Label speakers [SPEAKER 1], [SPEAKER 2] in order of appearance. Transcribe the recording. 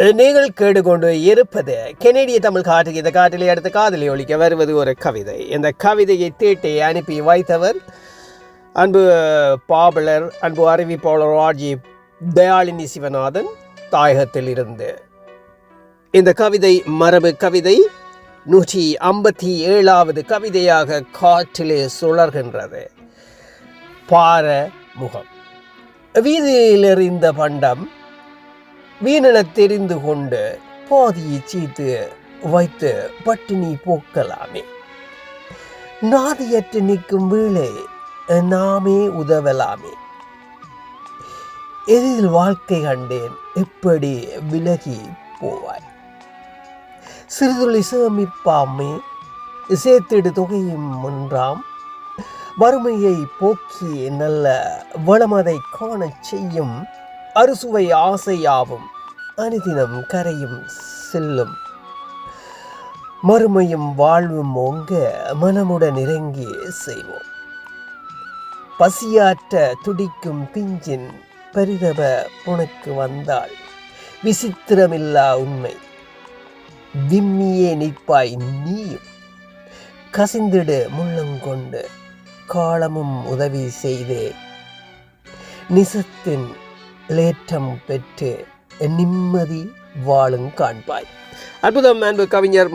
[SPEAKER 1] நீங்கள் கேட்டுக்கொண்டு இருப்பது கெனடிய தமிழ் காற்று. இந்த காற்றிலே அடுத்த காதலி ஒழிக்க வருவது ஒரு கவிதை. இந்த கவிதையை தீட்டி அனுப்பி வைத்தவர் அன்பு பாவலர், அன்பு அறிவிப்பாளர் ஆர்ஜி தயாளினி சிவநாதன் தாயகத்தில் இருந்து. இந்த கவிதை மரபு கவிதை 157வது கவிதையாக காற்றிலே சுழர்கின்றது. பார முகம். வீதியில் எறிந்த பண்டம் வீணென தெரிந்து கொண்டு பாதியை சீத்து வைத்து பட்டினி போக்கலாமே. நாதியற்று நிற்கும் வேளை நாமே உதவலாமே. எதில் வாழ்க்கை கண்டேன் எப்படி விலகி போவாய். சிறுதுளி சேமிப்பாமே சேர்த்திடு தொகையும் ஒன்றாம். வறுமையை போக்கி நல்ல வளமதை காணச் செய்யும் அறுசுவை ஆசையாவும் அனுதினம் கரையும் செல்லும். மறுமையும் வாழ்வும் ஓங்க மனமுடன் இறங்கி செய்வோம். பசியாற்ற துடிக்கும் பிஞ்சின் பரிதப உனக்கு வந்தால் விசித்திரமில்லா உண்மை விம்மியே நிற்பாய் நீயும். கசிந்திடு முள்ளங்கொண்டு காலமும் உதவி செய்தே நிசத்தின் லேற்றம் பெற்று நிம்மதி வாழும் காண்பாய். அற்புதம் அன்பு கவிஞர்